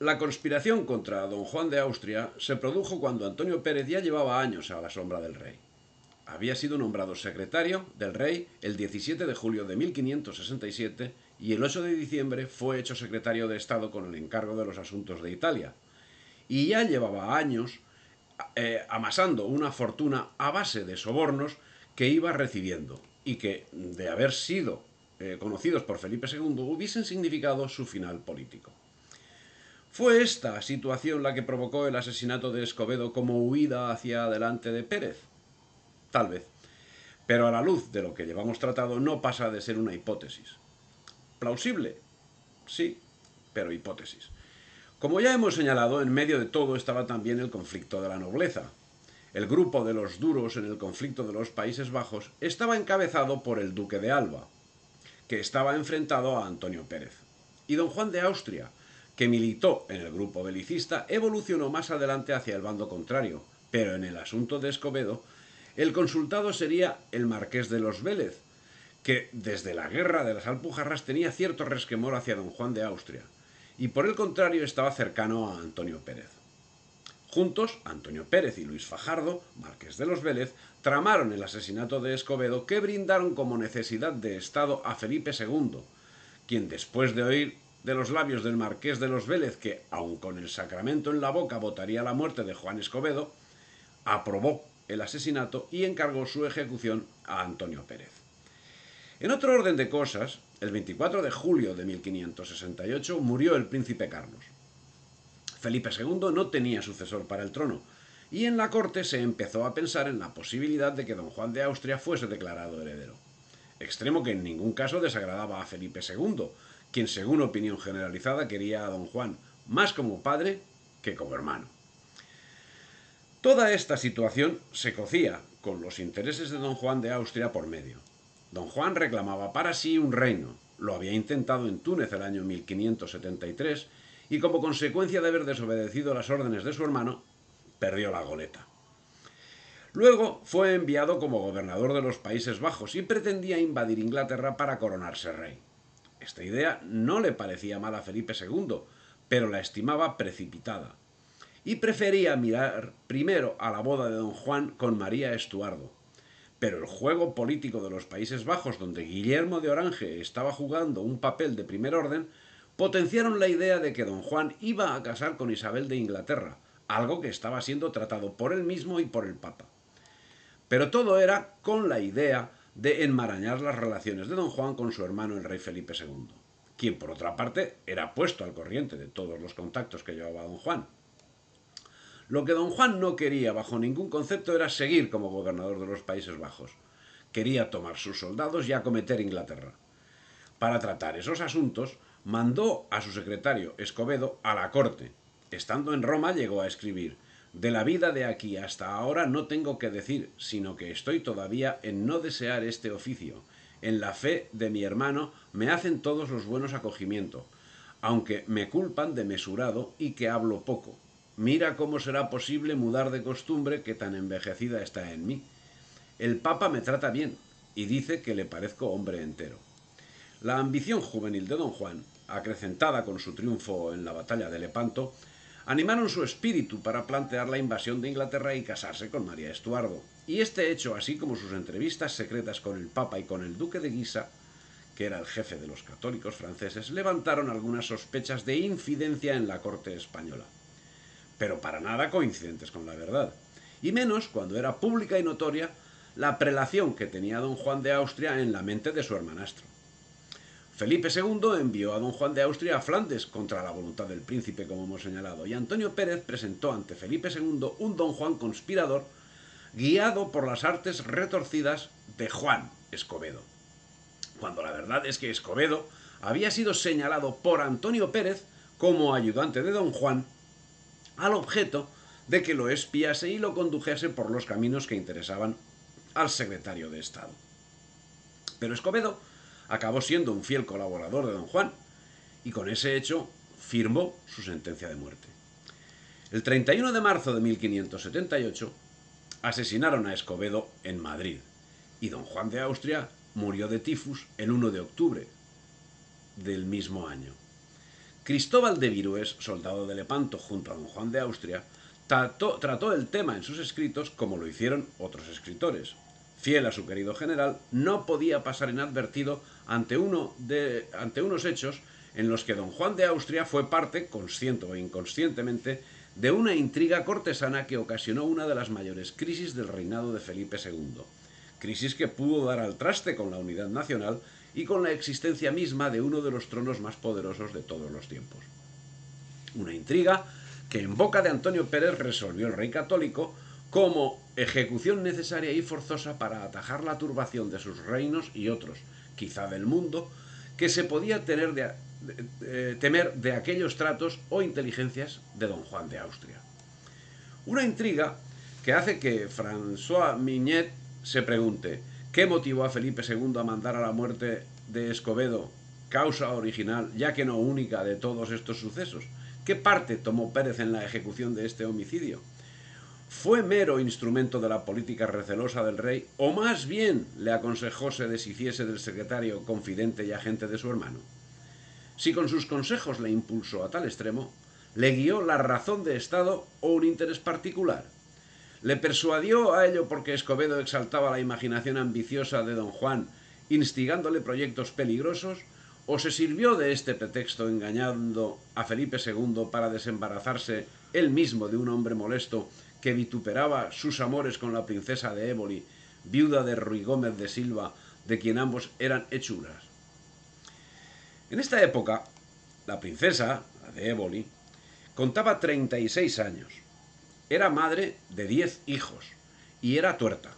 La conspiración contra don Juan de Austria se produjo cuando Antonio Pérez ya llevaba años a la sombra del rey. Había sido nombrado secretario del rey el 17 de julio de 1567 y el 8 de diciembre fue hecho secretario de Estado con el encargo de los asuntos de Italia. Y ya llevaba años amasando una fortuna a base de sobornos que iba recibiendo y que, de haber sido conocidos por Felipe II, hubiesen significado su final político. ¿Fue esta situación la que provocó el asesinato de Escobedo como huida hacia adelante de Pérez? Tal vez. Pero a la luz de lo que llevamos tratado no pasa de ser una hipótesis. ¿Plausible? Sí, pero hipótesis. Como ya hemos señalado, en medio de todo estaba también el conflicto de la nobleza. El grupo de los duros en el conflicto de los Países Bajos estaba encabezado por el duque de Alba, que estaba enfrentado a Antonio Pérez. Y don Juan de Austria, que militó en el grupo belicista, evolucionó más adelante hacia el bando contrario, pero en el asunto de Escobedo, el consultado sería el marqués de los Vélez, que desde la guerra de las Alpujarras tenía cierto resquemor hacia don Juan de Austria, y por el contrario estaba cercano a Antonio Pérez. Juntos, Antonio Pérez y Luis Fajardo, marqués de los Vélez, tramaron el asesinato de Escobedo que brindaron como necesidad de Estado a Felipe II, quien después de oír de los labios del marqués de los Vélez que, aun con el sacramento en la boca, votaría la muerte de Juan Escobedo, aprobó el asesinato y encargó su ejecución a Antonio Pérez. En otro orden de cosas, el 24 de julio de 1568 murió el príncipe Carlos. Felipe II no tenía sucesor para el trono, y en la corte se empezó a pensar en la posibilidad de que don Juan de Austria fuese declarado heredero. Extremo que en ningún caso desagradaba a Felipe II, quien según opinión generalizada quería a don Juan más como padre que como hermano. Toda esta situación se cocía con los intereses de don Juan de Austria por medio. Don Juan reclamaba para sí un reino, lo había intentado en Túnez el año 1573 y como consecuencia de haber desobedecido las órdenes de su hermano, perdió la goleta. Luego fue enviado como gobernador de los Países Bajos y pretendía invadir Inglaterra para coronarse rey. Esta idea no le parecía mal a Felipe II, pero la estimaba precipitada. Y prefería mirar primero a la boda de don Juan con María Estuardo. Pero el juego político de los Países Bajos, donde Guillermo de Orange estaba jugando un papel de primer orden, potenciaron la idea de que don Juan iba a casar con Isabel de Inglaterra, algo que estaba siendo tratado por él mismo y por el Papa. Pero todo era con la idea de enmarañar las relaciones de don Juan con su hermano el rey Felipe II, quien por otra parte era puesto al corriente de todos los contactos que llevaba don Juan. Lo que don Juan no quería bajo ningún concepto era seguir como gobernador de los Países Bajos. Quería tomar sus soldados y acometer Inglaterra. Para tratar esos asuntos, mandó a su secretario Escobedo a la corte. Estando en Roma llegó a escribir: de la vida de aquí hasta ahora no tengo que decir, sino que estoy todavía en no desear este oficio. En la fe de mi hermano me hacen todos los buenos acogimiento, aunque me culpan de mesurado y que hablo poco. Mira cómo será posible mudar de costumbre que tan envejecida está en mí. El Papa me trata bien y dice que le parezco hombre entero. La ambición juvenil de don Juan, acrecentada con su triunfo en la batalla de Lepanto, animaron su espíritu para plantear la invasión de Inglaterra y casarse con María Estuardo. Y este hecho, así como sus entrevistas secretas con el Papa y con el duque de Guisa, que era el jefe de los católicos franceses, levantaron algunas sospechas de infidencia en la corte española, pero para nada coincidentes con la verdad, y menos cuando era pública y notoria la prelación que tenía don Juan de Austria en la mente de su hermanastro. Felipe II envió a don Juan de Austria a Flandes contra la voluntad del príncipe, como hemos señalado, y Antonio Pérez presentó ante Felipe II un don Juan conspirador guiado por las artes retorcidas de Juan Escobedo, cuando la verdad es que Escobedo había sido señalado por Antonio Pérez como ayudante de don Juan al objeto de que lo espiase y lo condujese por los caminos que interesaban al secretario de Estado. Pero Escobedo acabó siendo un fiel colaborador de don Juan y con ese hecho firmó su sentencia de muerte. El 31 de marzo de 1578 asesinaron a Escobedo en Madrid y don Juan de Austria murió de tifus el 1 de octubre del mismo año. Cristóbal de Virués, soldado de Lepanto junto a don Juan de Austria, trató el tema en sus escritos como lo hicieron otros escritores. Fiel a su querido general, no podía pasar inadvertido ante unos hechos en los que don Juan de Austria fue parte, consciente o inconscientemente, de una intriga cortesana que ocasionó una de las mayores crisis del reinado de Felipe II. Crisis que pudo dar al traste con la unidad nacional y con la existencia misma de uno de los tronos más poderosos de todos los tiempos. Una intriga que en boca de Antonio Pérez resolvió el rey católico como ejecución necesaria y forzosa para atajar la turbación de sus reinos y otros, quizá del mundo, que se podía temer de aquellos tratos o inteligencias de don Juan de Austria. Una intriga que hace que François Mignet se pregunte ¿qué motivó a Felipe II a mandar a la muerte de Escobedo, causa original, ya que no única, de todos estos sucesos? ¿Qué parte tomó Pérez en la ejecución de este homicidio? ¿Fue mero instrumento de la política recelosa del rey o más bien le aconsejó se deshiciese del secretario, confidente y agente de su hermano? Si con sus consejos le impulsó a tal extremo, ¿le guió la razón de Estado o un interés particular? ¿Le persuadió a ello porque Escobedo exaltaba la imaginación ambiciosa de don Juan, instigándole proyectos peligrosos? ¿O se sirvió de este pretexto engañando a Felipe II para desembarazarse él mismo de un hombre molesto que vituperaba sus amores con la princesa de Éboli, viuda de Ruy Gómez de Silva, de quien ambos eran hechuras? En esta época, la princesa, la de Éboli, contaba 36 años. Era madre de 10 hijos y era tuerta.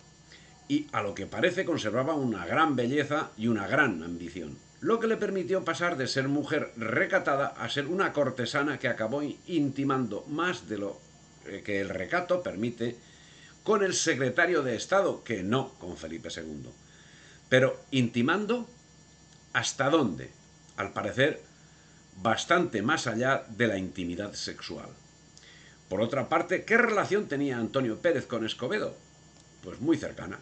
Y a lo que parece conservaba una gran belleza y una gran ambición, lo que le permitió pasar de ser mujer recatada a ser una cortesana que acabó intimando más de lo que el recato permite con el secretario de Estado, que no con Felipe II. Pero intimando, ¿hasta dónde? Al parecer, bastante más allá de la intimidad sexual. Por otra parte, ¿qué relación tenía Antonio Pérez con Escobedo? Pues muy cercana.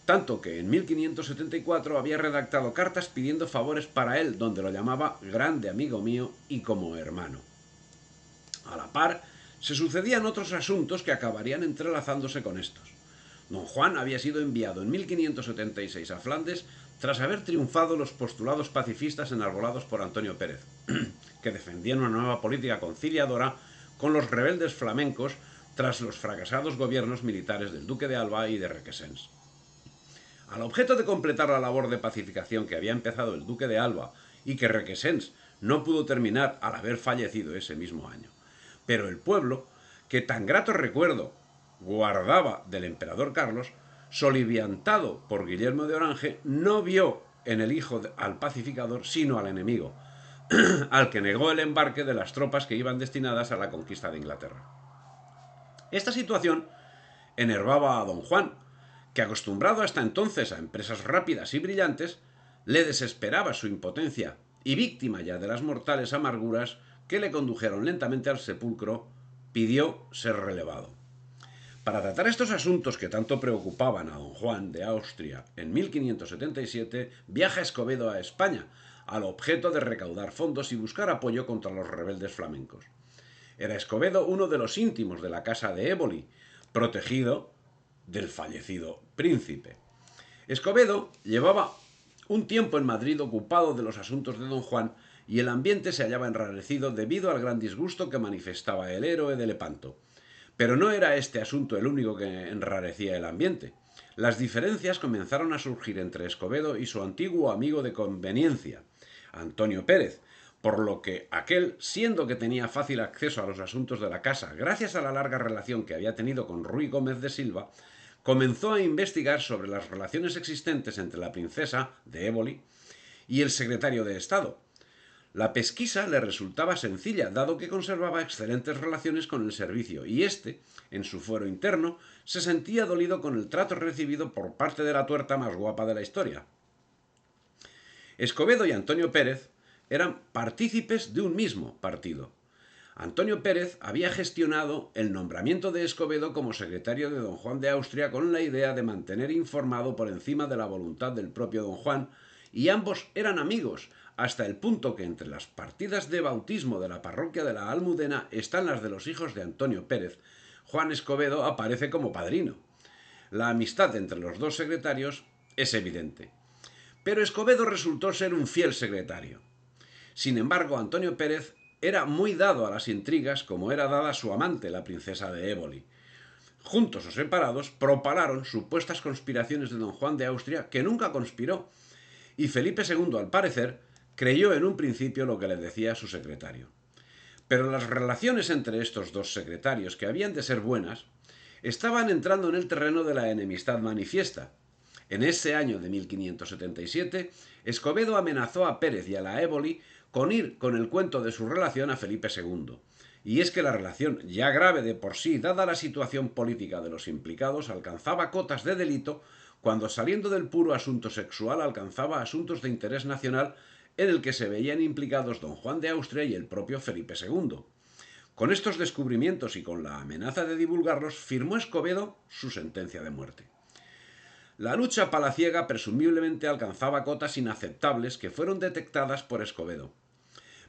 Tanto que en 1574 había redactado cartas pidiendo favores para él, donde lo llamaba grande amigo mío y como hermano. A la par, se sucedían otros asuntos que acabarían entrelazándose con estos. Don Juan había sido enviado en 1576 a Flandes tras haber triunfado los postulados pacifistas enarbolados por Antonio Pérez, que defendían una nueva política conciliadora con los rebeldes flamencos tras los fracasados gobiernos militares del duque de Alba y de Requesens. Al objeto de completar la labor de pacificación que había empezado el duque de Alba y que Requesens no pudo terminar al haber fallecido ese mismo año. Pero el pueblo, que tan grato recuerdo guardaba del emperador Carlos, soliviantado por Guillermo de Orange, no vio en el hijo al pacificador sino al enemigo, al que negó el embarque de las tropas que iban destinadas a la conquista de Inglaterra. Esta situación enervaba a don Juan, que acostumbrado hasta entonces a empresas rápidas y brillantes, le desesperaba su impotencia y víctima ya de las mortales amarguras que le condujeron lentamente al sepulcro, pidió ser relevado. Para tratar estos asuntos que tanto preocupaban a don Juan de Austria, en 1577 viaja Escobedo a España, al objeto de recaudar fondos y buscar apoyo contra los rebeldes flamencos. Era Escobedo uno de los íntimos de la casa de Éboli, protegido del fallecido príncipe. Escobedo llevaba un tiempo en Madrid ocupado de los asuntos de don Juan y el ambiente se hallaba enrarecido debido al gran disgusto que manifestaba el héroe de Lepanto. Pero no era este asunto el único que enrarecía el ambiente. Las diferencias comenzaron a surgir entre Escobedo y su antiguo amigo de conveniencia, Antonio Pérez, por lo que aquel, siendo que tenía fácil acceso a los asuntos de la casa gracias a la larga relación que había tenido con Ruy Gómez de Silva, comenzó a investigar sobre las relaciones existentes entre la princesa de Éboli y el secretario de Estado. La pesquisa le resultaba sencilla, dado que conservaba excelentes relaciones con el servicio, y éste, en su fuero interno, se sentía dolido con el trato recibido por parte de la tuerta más guapa de la historia. Escobedo y Antonio Pérez eran partícipes de un mismo partido. Antonio Pérez había gestionado el nombramiento de Escobedo como secretario de don Juan de Austria con la idea de mantener informado por encima de la voluntad del propio don Juan, y ambos eran amigos, hasta el punto que entre las partidas de bautismo de la parroquia de la Almudena están las de los hijos de Antonio Pérez. Juan Escobedo aparece como padrino. La amistad entre los dos secretarios es evidente. Pero Escobedo resultó ser un fiel secretario. Sin embargo, Antonio Pérez era muy dado a las intrigas, como era dada su amante, la princesa de Éboli. Juntos o separados, propalaron supuestas conspiraciones de don Juan de Austria, que nunca conspiró, y Felipe II, al parecer, creyó en un principio lo que le decía su secretario. Pero las relaciones entre estos dos secretarios, que habían de ser buenas, estaban entrando en el terreno de la enemistad manifiesta. En ese año de 1577, Escobedo amenazó a Pérez y a la Éboli con ir con el cuento de su relación a Felipe II. Y es que la relación, ya grave de por sí, dada la situación política de los implicados, alcanzaba cotas de delito cuando, saliendo del puro asunto sexual, alcanzaba asuntos de interés nacional en el que se veían implicados don Juan de Austria y el propio Felipe II. Con estos descubrimientos y con la amenaza de divulgarlos, firmó Escobedo su sentencia de muerte. La lucha palaciega presumiblemente alcanzaba cotas inaceptables que fueron detectadas por Escobedo.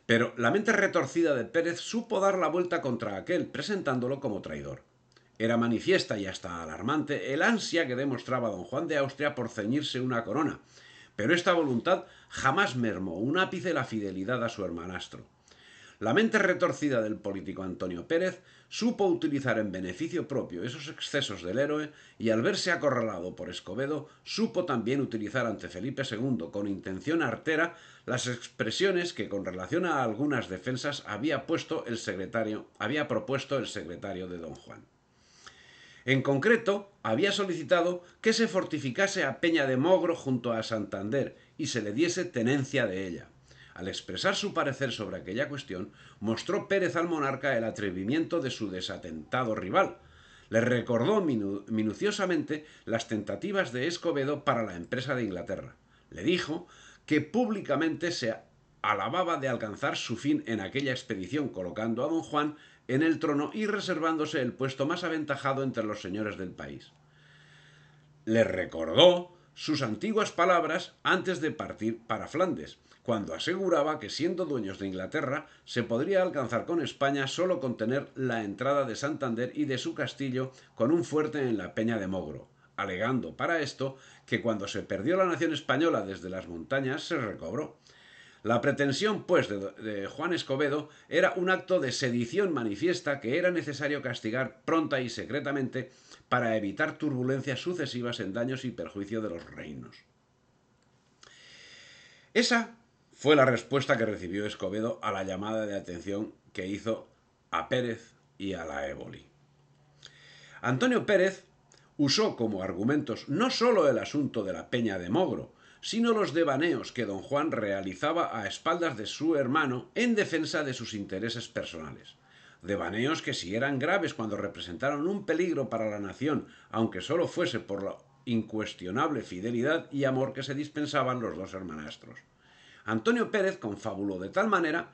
Pero la mente retorcida de Pérez supo dar la vuelta contra aquel, presentándolo como traidor. Era manifiesta y hasta alarmante el ansia que demostraba don Juan de Austria por ceñirse una corona, pero esta voluntad jamás mermó un ápice la fidelidad a su hermanastro. La mente retorcida del político Antonio Pérez supo utilizar en beneficio propio esos excesos del héroe y, al verse acorralado por Escobedo, supo también utilizar ante Felipe II con intención artera las expresiones que, con relación a algunas defensas, había propuesto el secretario de don Juan. En concreto, había solicitado que se fortificase a Peña de Mogro junto a Santander y se le diese tenencia de ella. Al expresar su parecer sobre aquella cuestión, mostró Pérez al monarca el atrevimiento de su desatentado rival. Le recordó minuciosamente las tentativas de Escobedo para la empresa de Inglaterra. Le dijo que públicamente se alababa de alcanzar su fin en aquella expedición, colocando a don Juan en el trono y reservándose el puesto más aventajado entre los señores del país. Le recordó sus antiguas palabras antes de partir para Flandes, cuando aseguraba que, siendo dueños de Inglaterra, se podría alcanzar con España solo con tener la entrada de Santander y de su castillo con un fuerte en la Peña de Mogro, alegando para esto que cuando se perdió la nación española desde las montañas se recobró. La pretensión, pues, de Juan Escobedo era un acto de sedición manifiesta que era necesario castigar pronta y secretamente para evitar turbulencias sucesivas en daños y perjuicio de los reinos. Esa fue la respuesta que recibió Escobedo a la llamada de atención que hizo a Pérez y a la Éboli. Antonio Pérez usó como argumentos no solo el asunto de la Peña de Mogro, sino los devaneos que don Juan realizaba a espaldas de su hermano en defensa de sus intereses personales. Devaneos que, si eran graves cuando representaron un peligro para la nación, aunque solo fuese por la incuestionable fidelidad y amor que se dispensaban los dos hermanastros. Antonio Pérez confabuló de tal manera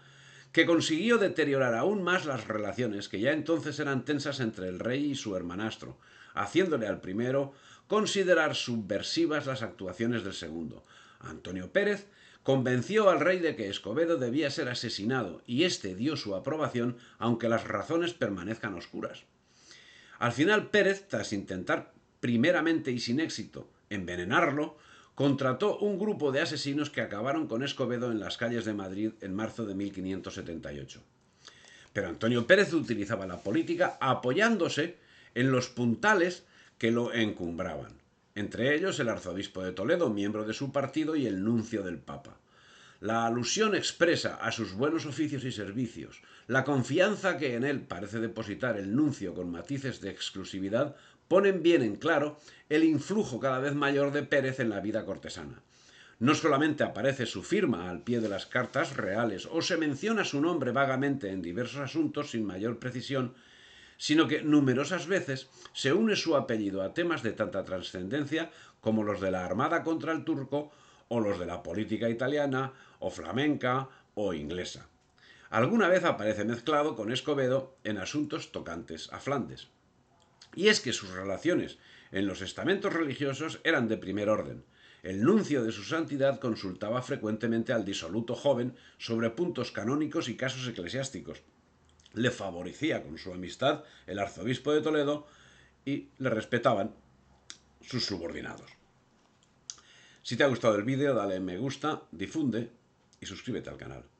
que consiguió deteriorar aún más las relaciones que ya entonces eran tensas entre el rey y su hermanastro, haciéndole al primero considerar subversivas las actuaciones del segundo. Antonio Pérez convenció al rey de que Escobedo debía ser asesinado y éste dio su aprobación, aunque las razones permanezcan oscuras. Al final Pérez, tras intentar primeramente y sin éxito envenenarlo, contrató un grupo de asesinos que acabaron con Escobedo en las calles de Madrid en marzo de 1578. Pero Antonio Pérez utilizaba la política apoyándose en los puntales que lo encumbraban, entre ellos el arzobispo de Toledo, miembro de su partido, y el nuncio del Papa. La alusión expresa a sus buenos oficios y servicios, la confianza que en él parece depositar el nuncio con matices de exclusividad, ponen bien en claro el influjo cada vez mayor de Pérez en la vida cortesana. No solamente aparece su firma al pie de las cartas reales o se menciona su nombre vagamente en diversos asuntos sin mayor precisión, sino que numerosas veces se une su apellido a temas de tanta trascendencia como los de la armada contra el turco o los de la política italiana o flamenca o inglesa. Alguna vez aparece mezclado con Escobedo en asuntos tocantes a Flandes. Y es que sus relaciones en los estamentos religiosos eran de primer orden. el nuncio de su santidad consultaba frecuentemente al disoluto joven sobre puntos canónicos y casos eclesiásticos. Le favorecía con su amistad el arzobispo de Toledo y le respetaban sus subordinados. Si te ha gustado el vídeo, dale me gusta, difunde y suscríbete al canal.